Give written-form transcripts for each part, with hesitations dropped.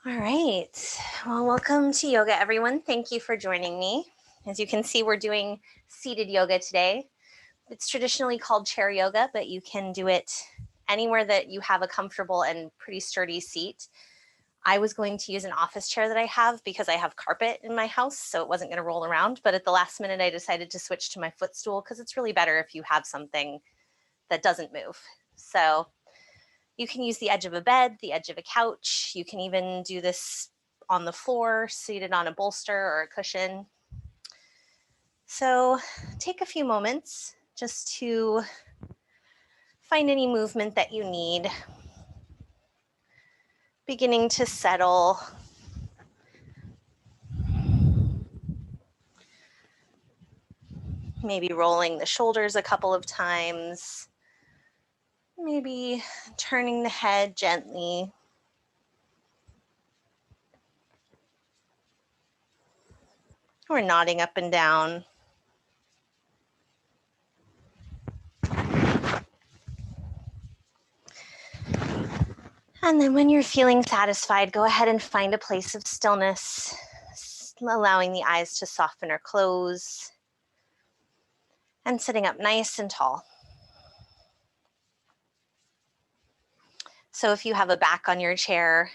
All right. Well, welcome to yoga, everyone. Thank you for joining me. As you can see, we're doing seated yoga today. It's traditionally called chair yoga, but you can do it anywhere that you have a comfortable and pretty sturdy seat. I was going to use an office chair that I have because I have carpet in my house, so it wasn't going to roll around. But at the last minute, I decided to switch to my footstool because it's really better if you have something that doesn't move. So you can use the edge of a bed, the edge of a couch. You can even do this on the floor, seated on a bolster or a cushion. So take a few moments just to find any movement that you need. Beginning to settle. Maybe rolling the shoulders a couple of times. Maybe turning the head gently. Or nodding up and down. And then when you're feeling satisfied, go ahead and find a place of stillness, allowing the eyes to soften or close, and sitting up nice and tall. So if you have a back on your chair,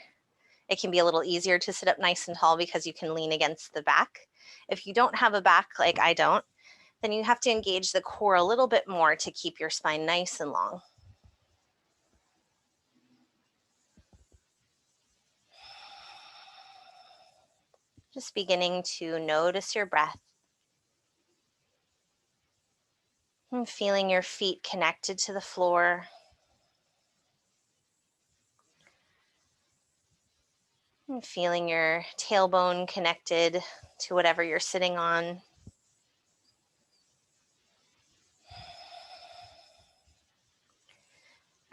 it can be a little easier to sit up nice and tall because you can lean against the back. If you don't have a back like I don't, then you have to engage the core a little bit more to keep your spine nice and long. Just beginning to notice your breath. And feeling your feet connected to the floor. And feeling your tailbone connected to whatever you're sitting on.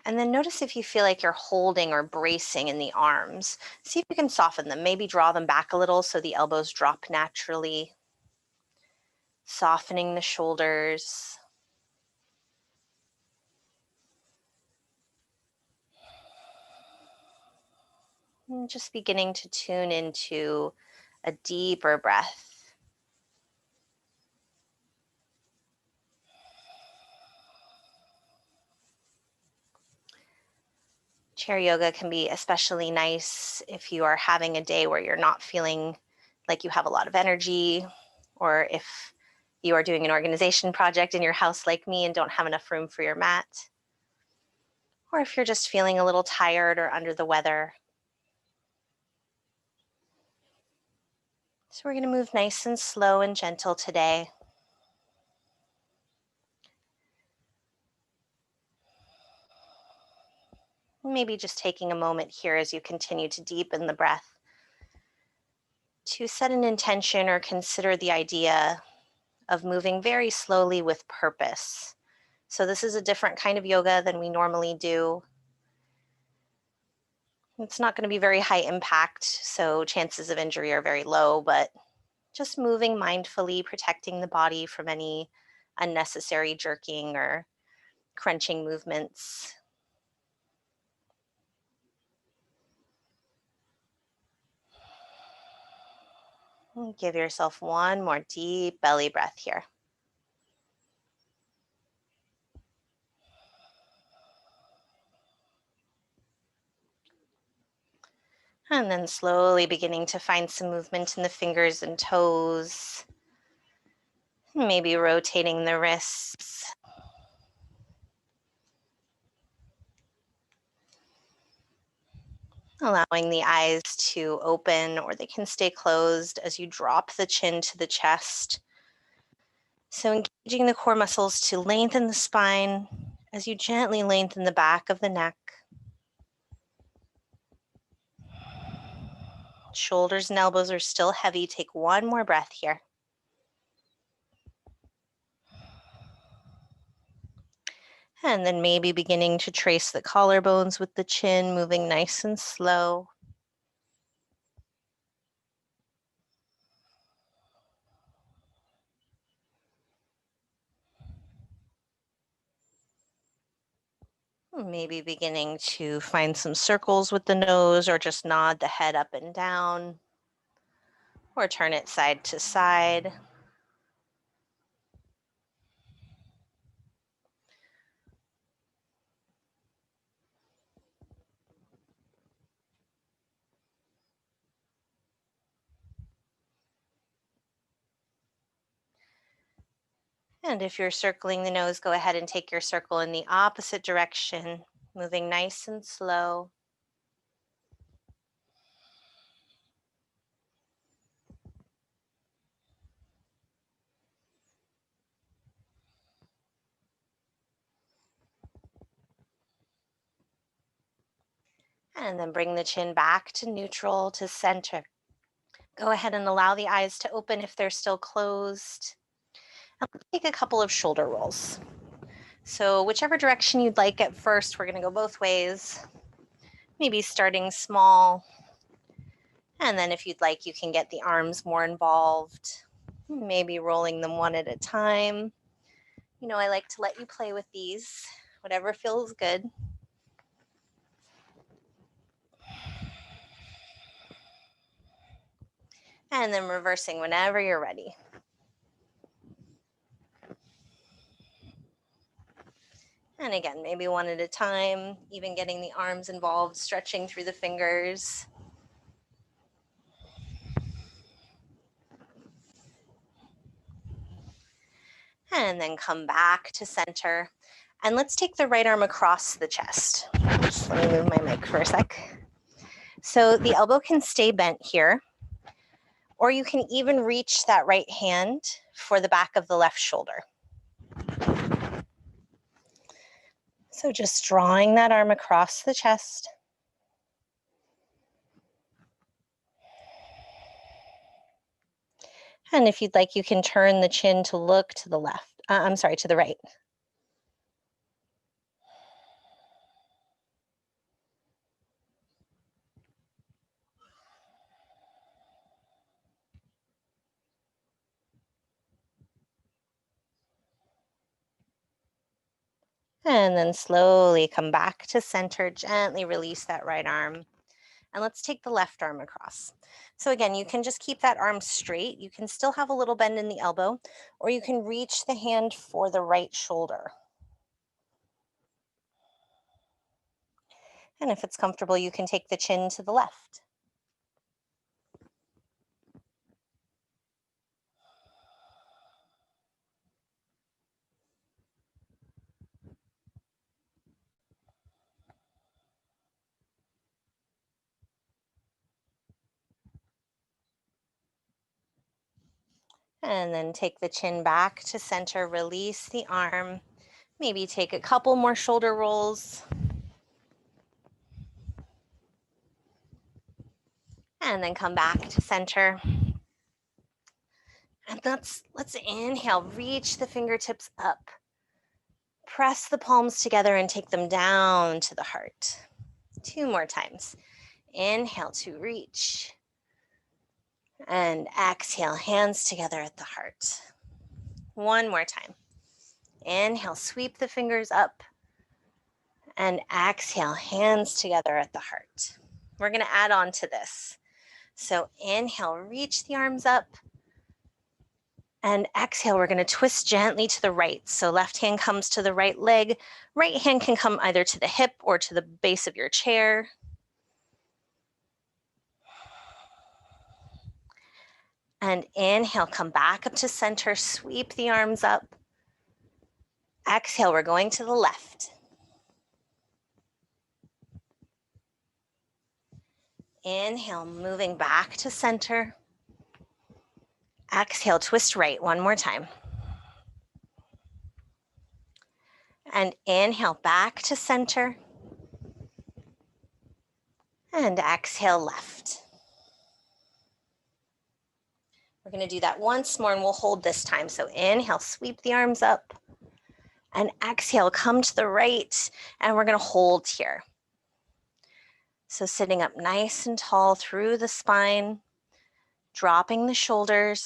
And then notice if you feel like you're holding or bracing in the arms. See if you can soften them. Maybe draw them back a little so the elbows drop naturally. Softening the shoulders. And just beginning to tune into a deeper breath. Chair yoga can be especially nice if you are having a day where you're not feeling like you have a lot of energy, or if you are doing an organization project in your house like me and don't have enough room for your mat, or if you're just feeling a little tired or under the weather. So we're going to move nice and slow and gentle today. Maybe just taking a moment here as you continue to deepen the breath to set an intention or consider the idea of moving very slowly with purpose. So this is a different kind of yoga than we normally do. It's not going to be very high impact, so chances of injury are very low, but just moving mindfully, protecting the body from any unnecessary jerking or crunching movements. And give yourself one more deep belly breath here. And then slowly beginning to find some movement in the fingers and toes. Maybe rotating the wrists. Allowing the eyes to open, or they can stay closed as you drop the chin to the chest. So engaging the core muscles to lengthen the spine as you gently lengthen the back of the neck. Shoulders and elbows are still heavy. Take one more breath here. And then maybe beginning to trace the collarbones with the chin, moving nice and slow. Maybe beginning to find some circles with the nose, or just nod the head up and down, or turn it side to side. And if you're circling the nose, go ahead and take your circle in the opposite direction, moving nice and slow. And then bring the chin back to neutral, to center. Go ahead and allow the eyes to open if they're still closed. And take a couple of shoulder rolls. So whichever direction you'd like at first, we're going to go both ways. Maybe starting small. And then if you'd like, you can get the arms more involved. Maybe rolling them one at a time. You know, I like to let you play with these, whatever feels good. And then reversing whenever you're ready. And again, maybe one at a time, even getting the arms involved, stretching through the fingers. And then come back to center. And let's take the right arm across the chest. Just let me move my mic for a sec. So the elbow can stay bent here, or you can even reach that right hand for the back of the left shoulder. So just drawing that arm across the chest. And if you'd like, you can turn the chin to look to the left. To the right. And then slowly come back to center, gently release that right arm. And let's take the left arm across. So again, you can just keep that arm straight. You can still have a little bend in the elbow, or you can reach the hand for the right shoulder. And if it's comfortable, you can take the chin to the left. And then take the chin back to center, release the arm. Maybe take a couple more shoulder rolls. And then come back to center. And let's inhale, reach the fingertips up. Press the palms together and take them down to the heart. 2 more times. Inhale to reach. And exhale, hands together at the heart. 1 more time. Inhale, sweep the fingers up. And exhale, hands together at the heart. We're going to add on to this. So inhale, reach the arms up. And exhale, we're going to twist gently to the right. So left hand comes to the right leg. Right hand can come either to the hip or to the base of your chair. And inhale, come back up to center, sweep the arms up. Exhale, we're going to the left. Inhale, moving back to center. Exhale, twist right 1 more time. And inhale, back to center. And exhale, left. We're going to do that once more, and we'll hold this time. So inhale, sweep the arms up. And exhale, come to the right. And we're going to hold here. So sitting up nice and tall through the spine, dropping the shoulders.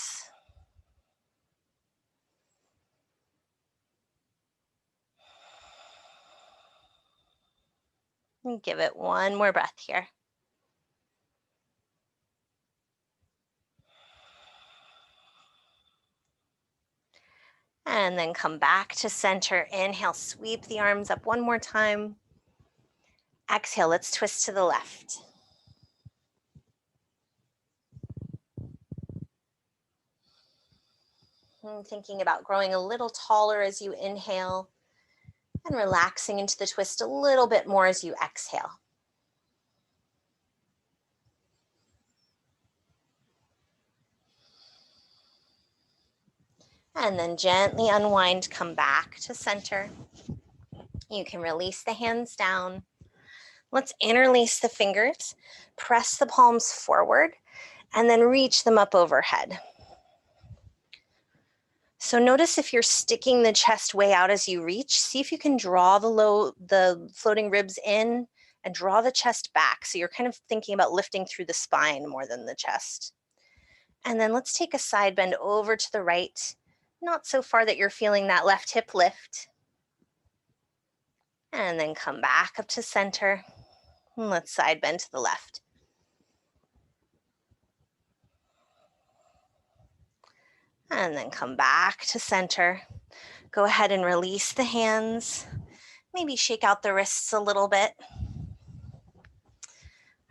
And give it one more breath here. And then come back to center. Inhale, sweep the arms up one more time. Exhale, let's twist to the left. And thinking about growing a little taller as you inhale and relaxing into the twist a little bit more as you exhale. And then gently unwind, come back to center. You can release the hands down. Let's interlace the fingers, press the palms forward, and then reach them up overhead. So notice if you're sticking the chest way out as you reach, see if you can draw the floating ribs in and draw the chest back. So you're kind of thinking about lifting through the spine more than the chest. And then let's take a side bend over to the right, not so far that you're feeling that left hip lift. And then come back up to center. And let's side bend to the left. And then come back to center. Go ahead and release the hands. Maybe shake out the wrists a little bit.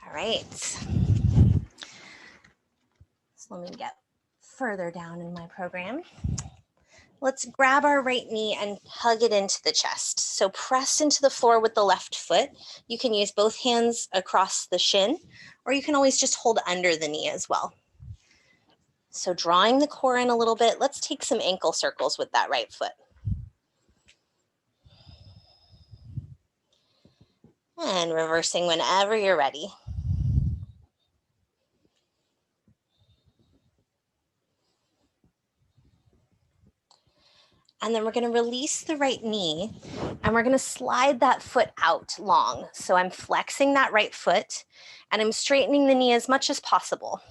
All right. So let me get further down in my program. Let's grab our right knee and hug it into the chest. So press into the floor with the left foot. You can use both hands across the shin, or you can always just hold under the knee as well. So drawing the core in a little bit, let's take some ankle circles with that right foot. And reversing whenever you're ready. And then we're going to release the right knee and we're going to slide that foot out long. So I'm flexing that right foot and I'm straightening the knee as much as possible.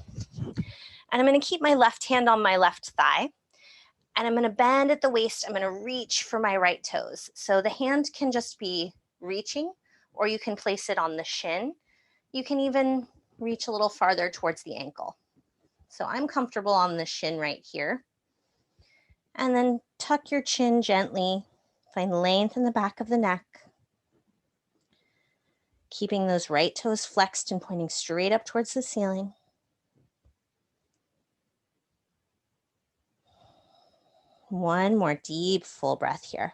And I'm going to keep my left hand on my left thigh and I'm going to bend at the waist. I'm going to reach for my right toes. So the hand can just be reaching, or you can place it on the shin. You can even reach a little farther towards the ankle. So I'm comfortable on the shin right here. And then tuck your chin gently, find length in the back of the neck. Keeping those right toes flexed and pointing straight up towards the ceiling. One more deep, full breath here.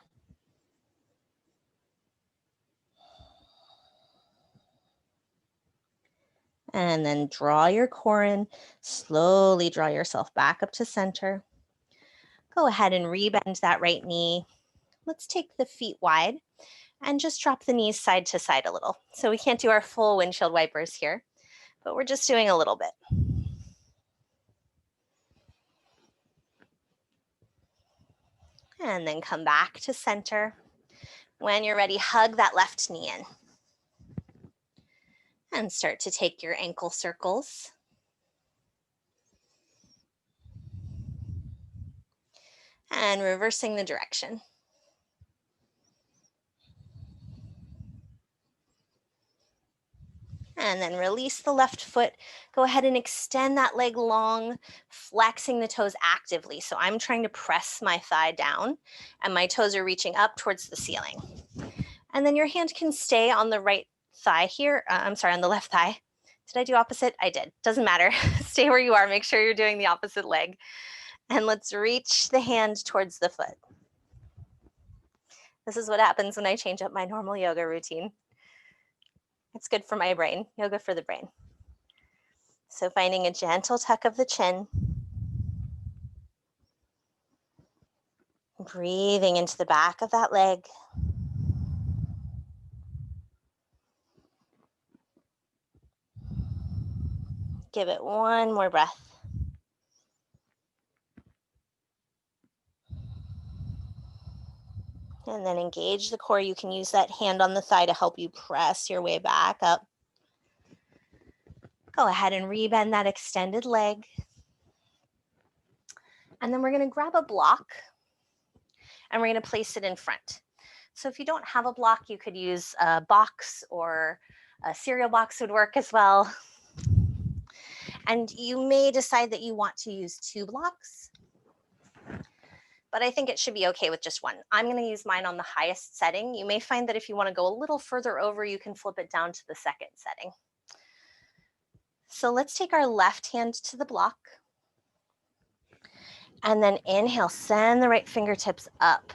And then draw your core in, slowly draw yourself back up to center. Go ahead and rebend that right knee. Let's take the feet wide and just drop the knees side to side a little. So we can't do our full windshield wipers here, but we're just doing a little bit. And then come back to center. When you're ready, hug that left knee in. And start to take your ankle circles. And reversing the direction. And then release the left foot. Go ahead and extend that leg long, flexing the toes actively. So I'm trying to press my thigh down and my toes are reaching up towards the ceiling. And then your hand can stay on the right thigh here. On the left thigh. Did I do opposite? I did. Doesn't matter. Stay where you are. Make sure you're doing the opposite leg. And let's reach the hand towards the foot. This is what happens when I change up my normal yoga routine. It's good for my brain, yoga for the brain. So finding a gentle tuck of the chin. Breathing into the back of that leg. Give it one more breath. And then engage the core. You can use that hand on the thigh to help you press your way back up. Go ahead and rebend that extended leg. And then we're going to grab a block and we're going to place it in front. So if you don't have a block, you could use a box, or a cereal box would work as well. And you may decide that you want to use 2 blocks, but I think it should be okay with just 1. I'm going to use mine on the highest setting. You may find that if you want to go a little further over, you can flip it down to the 2nd setting. So let's take our left hand to the block, and then inhale, send the right fingertips up.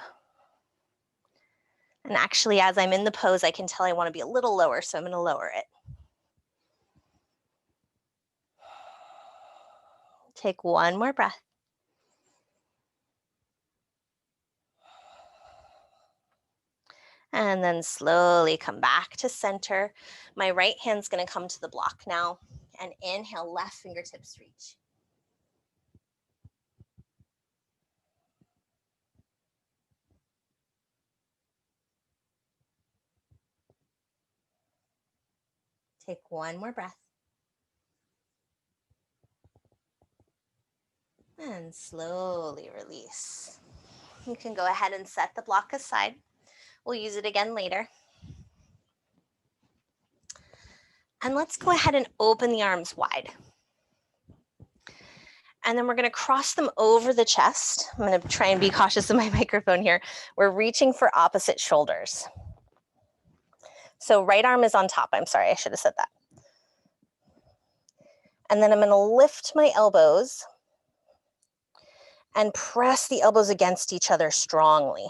And actually, as I'm in the pose, I can tell I want to be a little lower, so I'm going to lower it. Take 1 more breath. And then slowly come back to center. My right hand's going to come to the block now. And inhale, left fingertips reach. Take 1 more breath. And slowly release. You can go ahead and set the block aside. We'll use it again later. And let's go ahead and open the arms wide. And then we're going to cross them over the chest. I'm going to try and be cautious of my microphone here. We're reaching for opposite shoulders. So right arm is on top. I'm sorry, I should have said that. And then I'm going to lift my elbows and press the elbows against each other strongly.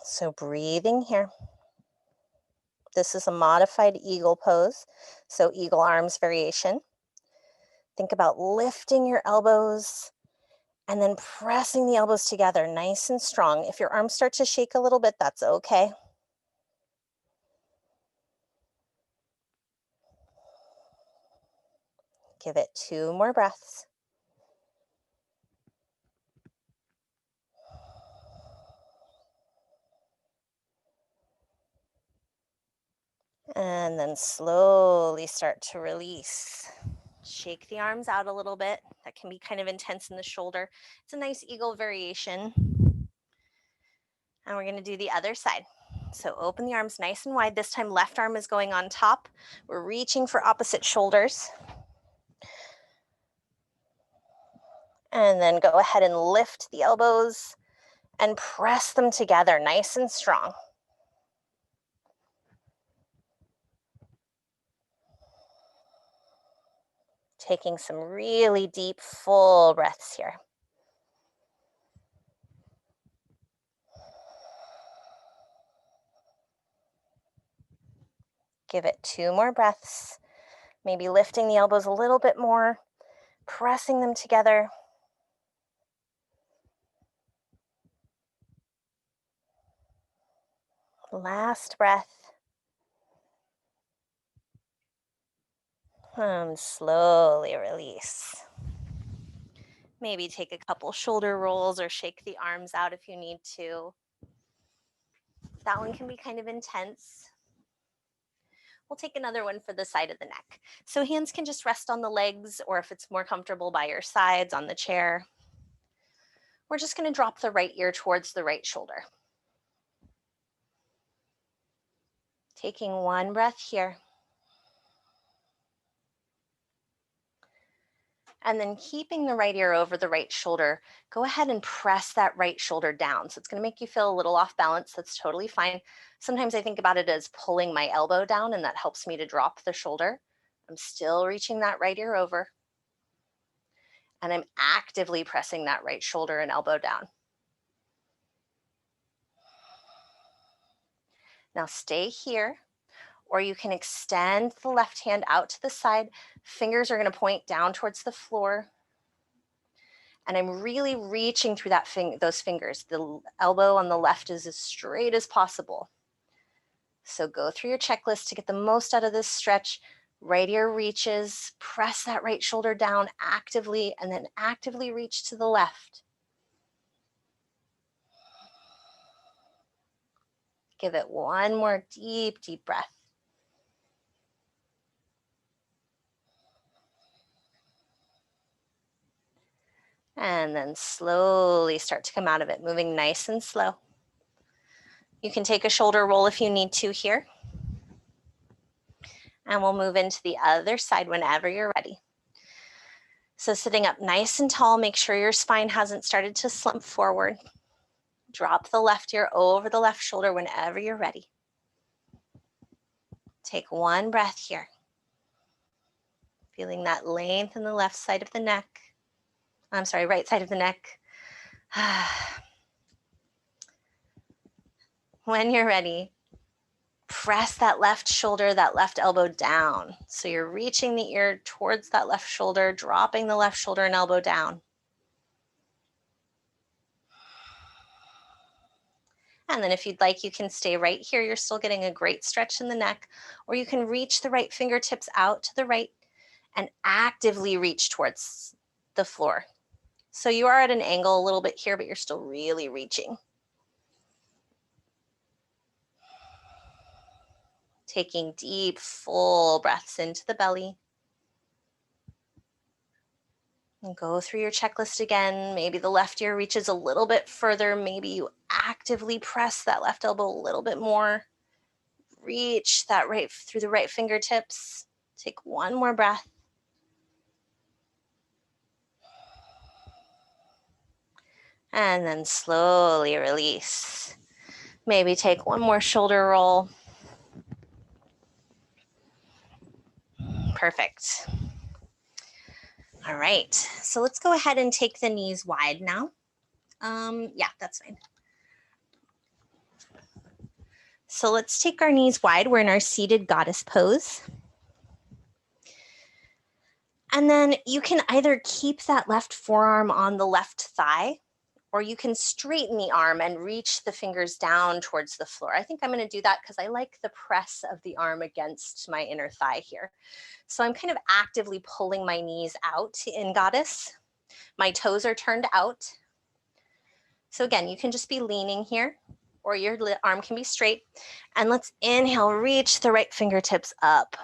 So breathing here. This is a modified eagle pose, so eagle arms variation. Think about lifting your elbows and then pressing the elbows together nice and strong. If your arms start to shake a little bit, that's okay. Give it 2 more breaths. And then slowly start to release. Shake the arms out a little bit. That can be kind of intense in the shoulder. It's a nice eagle variation. And we're going to do the other side. So open the arms nice and wide. This time left arm is going on top. We're reaching for opposite shoulders. And then go ahead and lift the elbows and press them together nice and strong. Taking some really deep, full breaths here. Give it 2 more breaths. Maybe lifting the elbows a little bit more, pressing them together. Last breath. And slowly release. Maybe take a couple shoulder rolls or shake the arms out if you need to. That one can be kind of intense. We'll take another one for the side of the neck. So hands can just rest on the legs, or if it's more comfortable by your sides on the chair. We're just going to drop the right ear towards the right shoulder. Taking 1 breath here. And then keeping the right ear over the right shoulder, go ahead and press that right shoulder down. So it's going to make you feel a little off balance. That's totally fine. Sometimes I think about it as pulling my elbow down, and that helps me to drop the shoulder. I'm still reaching that right ear over. And I'm actively pressing that right shoulder and elbow down. Now stay here, or you can extend the left hand out to the side. Fingers are going to point down towards the floor. And I'm really reaching through those fingers. The elbow on the left is as straight as possible. So go through your checklist to get the most out of this stretch. Right ear reaches, press that right shoulder down actively, and then actively reach to the left. Give it 1 more deep, deep breath. And then slowly start to come out of it, moving nice and slow. You can take a shoulder roll if you need to here. And we'll move into the other side whenever you're ready. So sitting up nice and tall, make sure your spine hasn't started to slump forward. Drop the left ear over the left shoulder whenever you're ready. Take one breath here. Feeling that length in the left side of the neck. I'm sorry, right side of the neck. When you're ready, press that left shoulder, that left elbow down. So you're reaching the ear towards that left shoulder, dropping the left shoulder and elbow down. And then if you'd like, you can stay right here. You're still getting a great stretch in the neck, or you can reach the right fingertips out to the right and actively reach towards the floor. So you are at an angle a little bit here, but you're still really reaching. Taking deep, full breaths into the belly. And go through your checklist again. Maybe the left ear reaches a little bit further. Maybe you actively press that left elbow a little bit more. Reach that right through the right fingertips. Take one more breath. And then slowly release. Maybe take one more shoulder roll. Perfect. All right, so let's go ahead and take the knees wide now. Yeah, that's fine. So let's take our knees wide. We're in our seated goddess pose. And then you can either keep that left forearm on the left thigh, or you can straighten the arm and reach the fingers down towards the floor. I think I'm going to do that because I like the press of the arm against my inner thigh here. So I'm kind of actively pulling my knees out in goddess. My toes are turned out. So again, you can just be leaning here, or your arm can be straight. And let's inhale, reach the right fingertips up.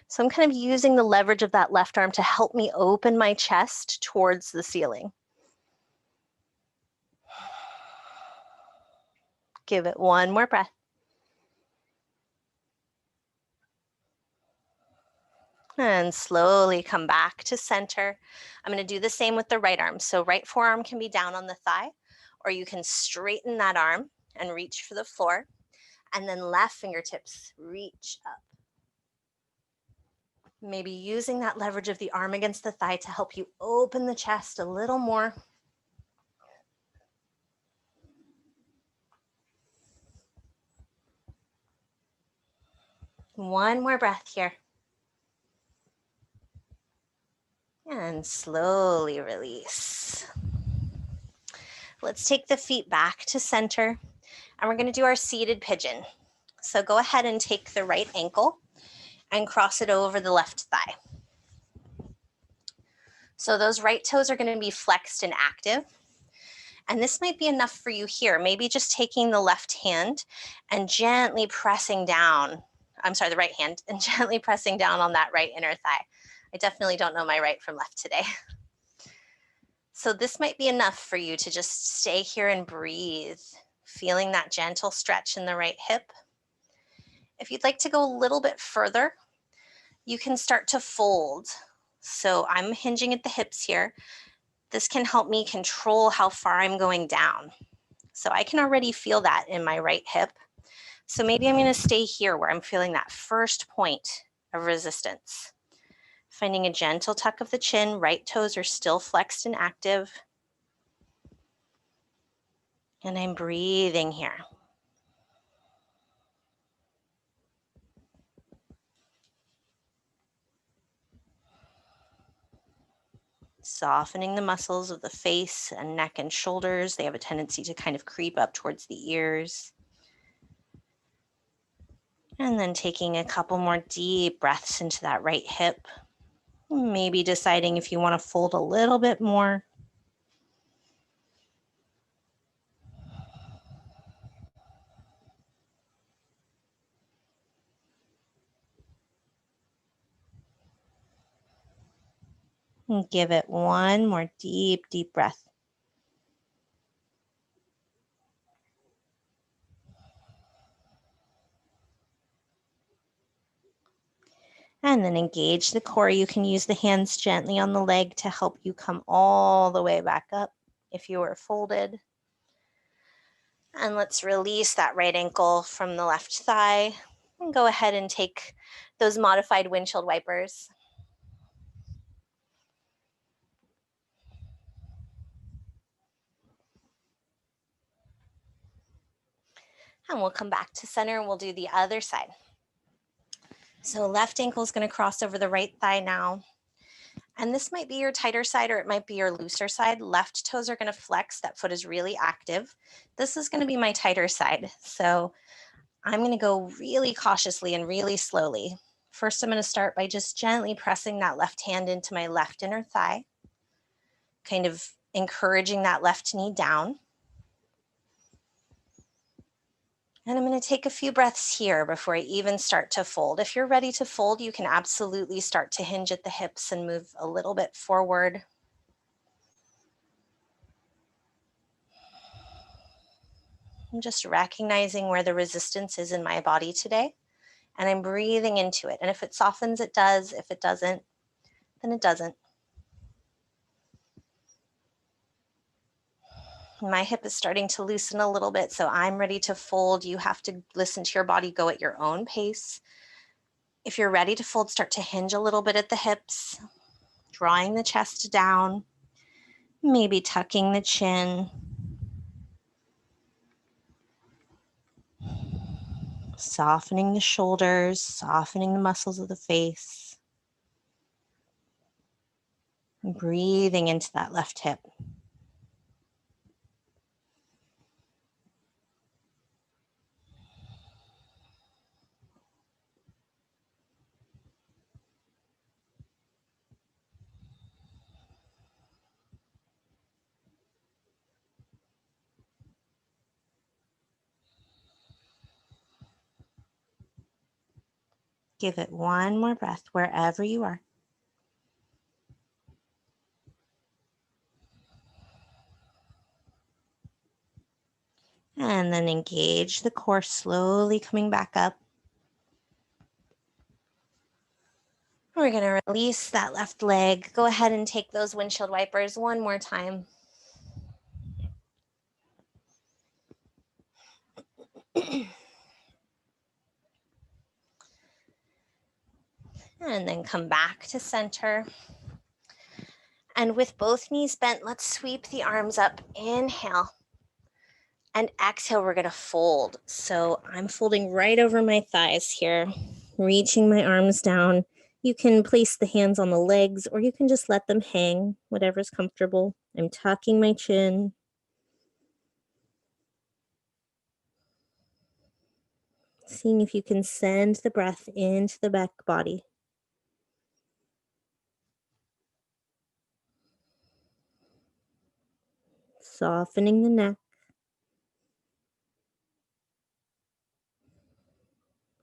So I'm kind of using the leverage of that left arm to help me open my chest towards the ceiling. Give it one more breath. And slowly come back to center. I'm going to do the same with the right arm. So right forearm can be down on the thigh, or you can straighten that arm and reach for the floor. And then left fingertips reach up. Maybe using that leverage of the arm against the thigh to help you open the chest a little more. One more breath here. And slowly release. Let's take the feet back to center, and we're going to do our seated pigeon. So go ahead and take the right ankle and cross it over the left thigh. So those right toes are going to be flexed and active. And this might be enough for you here. Maybe just taking the left hand and gently pressing down. I'm sorry, the right hand, and gently pressing down on that right inner thigh. I definitely don't know my right from left today. So this might be enough for you to just stay here and breathe, feeling that gentle stretch in the right hip. If you'd like to go a little bit further, you can start to fold. So I'm hinging at the hips here. This can help me control how far I'm going down. So I can already feel that in my right hip. So maybe I'm going to stay here where I'm feeling that first point of resistance. Finding a gentle tuck of the chin, right toes are still flexed and active. And I'm breathing here. Softening the muscles of the face and neck and shoulders. They have a tendency to kind of creep up towards the ears. And then taking a couple more deep breaths into that right hip. Maybe deciding if you want to fold a little bit more. And give it one more deep, deep breath. And then engage the core. You can use the hands gently on the leg to help you come all the way back up if you were folded. And let's release that right ankle from the left thigh. And go ahead and take those modified windshield wipers. And we'll come back to center and we'll do the other side. So left ankle is going to cross over the right thigh now. And this might be your tighter side or it might be your looser side. Left toes are going to flex. That foot is really active. This is going to be my tighter side. So I'm going to go really cautiously and really slowly. First, I'm going to start by just gently pressing that left hand into my left inner thigh, kind of encouraging that left knee down. And I'm going to take a few breaths here before I even start to fold. If you're ready to fold, you can absolutely start to hinge at the hips and move a little bit forward. I'm just recognizing where the resistance is in my body today, and I'm breathing into it. And if it softens, it does. If it doesn't, then it doesn't. My hip is starting to loosen a little bit, so I'm ready to fold. You have to listen to your body go at your own pace. If you're ready to fold, start to hinge a little bit at the hips, drawing the chest down, maybe tucking the chin. Softening the shoulders, softening the muscles of the face. Breathing into that left hip. Give it one more breath wherever you are. And then engage the core, slowly coming back up. We're going to release that left leg. Go ahead and take those windshield wipers one more time. And then come back to center. And with both knees bent, let's sweep the arms up. Inhale. And exhale, we're going to fold. So I'm folding right over my thighs here, reaching my arms down. You can place the hands on the legs or you can just let them hang, whatever's comfortable. I'm tucking my chin. Seeing if you can send the breath into the back body. Softening the neck.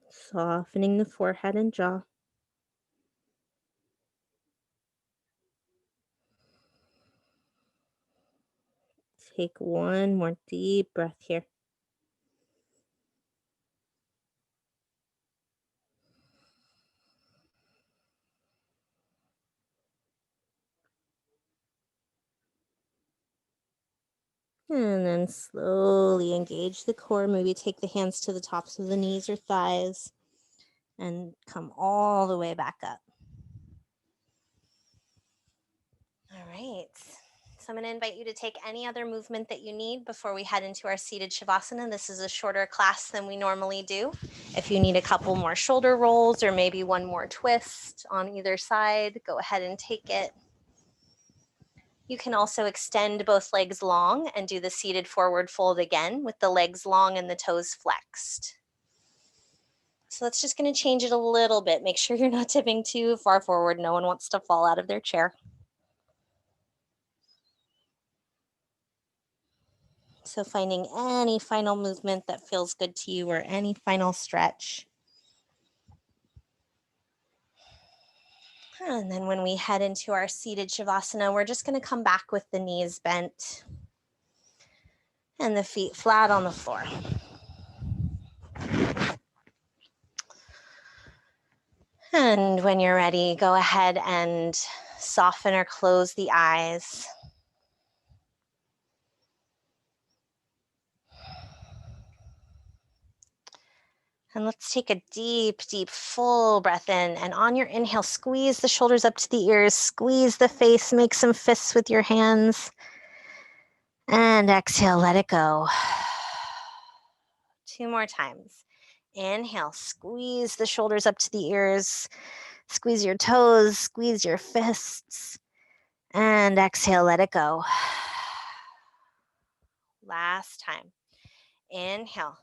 Softening the forehead and jaw. Take one more deep breath here. And then slowly engage the core. Maybe take the hands to the tops of the knees or thighs and come all the way back up. All right. So I'm going to invite you to take any other movement that you need before we head into our seated Shavasana. This is a shorter class than we normally do. If you need a couple more shoulder rolls or maybe one more twist on either side, go ahead and take it. You can also extend both legs long and do the seated forward fold again with the legs long and the toes flexed. So that's just going to change it a little bit. Make sure you're not tipping too far forward. No one wants to fall out of their chair. So finding any final movement that feels good to you or any final stretch. And then when we head into our seated Shavasana, we're just going to come back with the knees bent and the feet flat on the floor. And when you're ready, go ahead and soften or close the eyes. And let's take a deep, deep, full breath in. And on your inhale, squeeze the shoulders up to the ears, squeeze the face, make some fists with your hands. And exhale, let it go. 2 more times. Inhale, squeeze the shoulders up to the ears, squeeze your toes, squeeze your fists. And exhale, let it go. Last time. Inhale,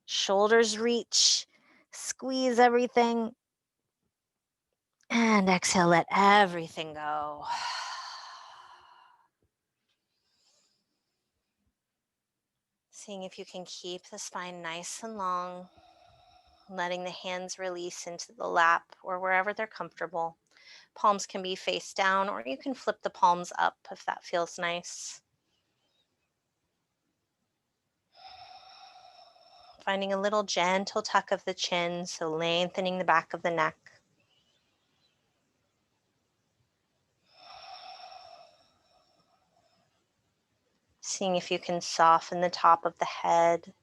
shoulders reach, squeeze everything. And exhale, let everything go. Seeing if you can keep the spine nice and long, letting the hands release into the lap or wherever they're comfortable. Palms can be face down, or you can flip the palms up if that feels nice. Finding a little gentle tuck of the chin, so lengthening the back of the neck. Seeing if you can soften the top of the head.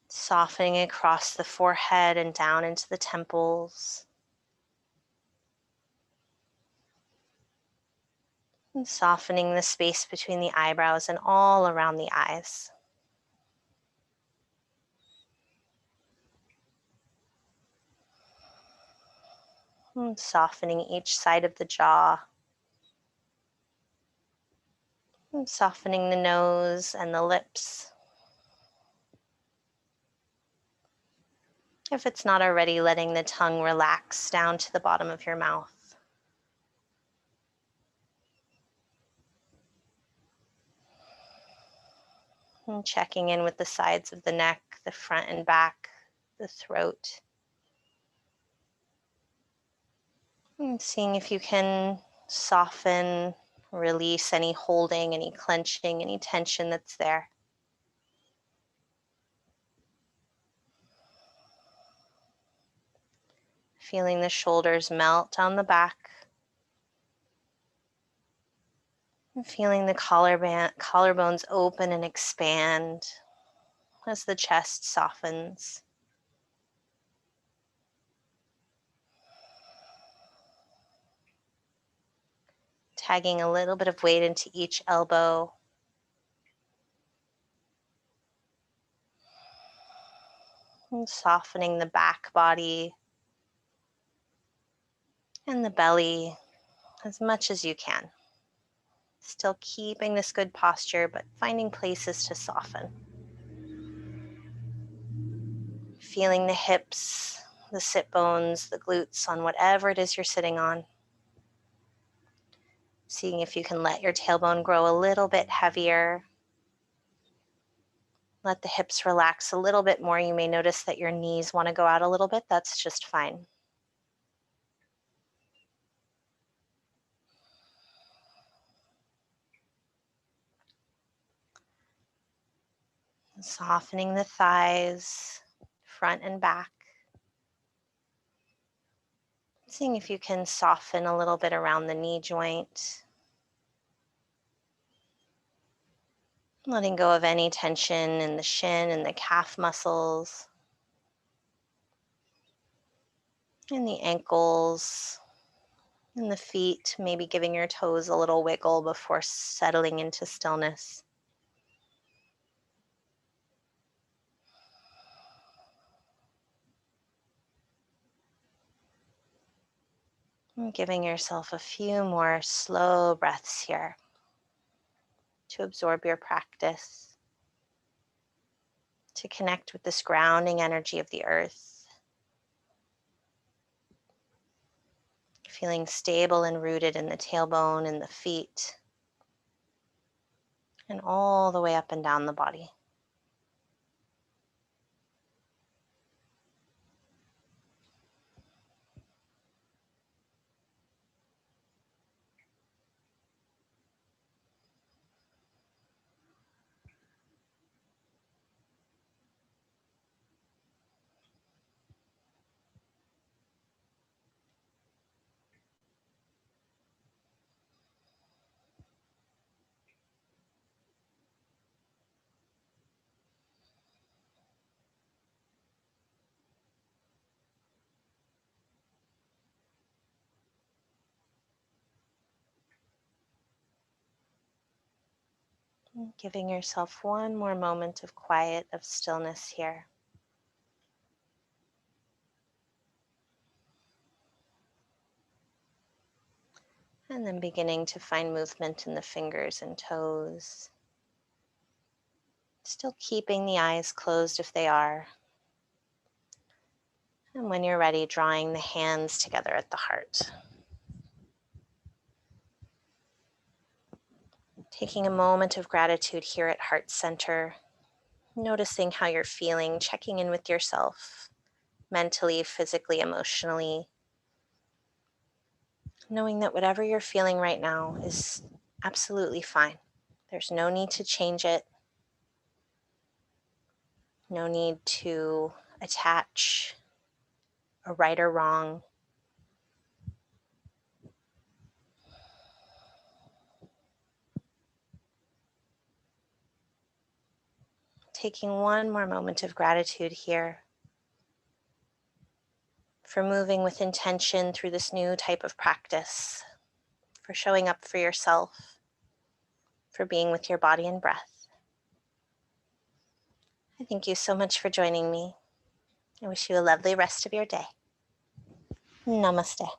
Softening across the forehead and down into the temples. And softening the space between the eyebrows and all around the eyes. And softening each side of the jaw. And softening the nose and the lips. If it's not already, letting the tongue relax down to the bottom of your mouth. And checking in with the sides of the neck, the front and back, the throat. And seeing if you can soften, release any holding, any clenching, any tension that's there. Feeling the shoulders melt down the back. And feeling the collarbones open and expand as the chest softens. Tagging a little bit of weight into each elbow. And softening the back body and the belly as much as you can. Still keeping this good posture, but finding places to soften. Feeling the hips, the sit bones, the glutes on whatever it is you're sitting on. Seeing if you can let your tailbone grow a little bit heavier. Let the hips relax a little bit more. You may notice that your knees want to go out a little bit. That's just fine. Softening the thighs, front and back. Seeing if you can soften a little bit around the knee joint. Letting go of any tension in the shin and the calf muscles. In the ankles, in the feet, maybe giving your toes a little wiggle before settling into stillness. And giving yourself a few more slow breaths here to absorb your practice, to connect with this grounding energy of the earth. Feeling stable and rooted in the tailbone and the feet, and all the way up and down the body. Giving yourself one more moment of quiet, of stillness here. And then beginning to find movement in the fingers and toes. Still keeping the eyes closed if they are. And when you're ready, drawing the hands together at the heart. Taking a moment of gratitude here at Heart Center. Noticing how you're feeling, checking in with yourself, mentally, physically, emotionally. Knowing that whatever you're feeling right now is absolutely fine. There's no need to change it. No need to attach a right or wrong. Taking one more moment of gratitude here for moving with intention through this new type of practice, for showing up for yourself, for being with your body and breath. I thank you so much for joining me. I wish you a lovely rest of your day. Namaste.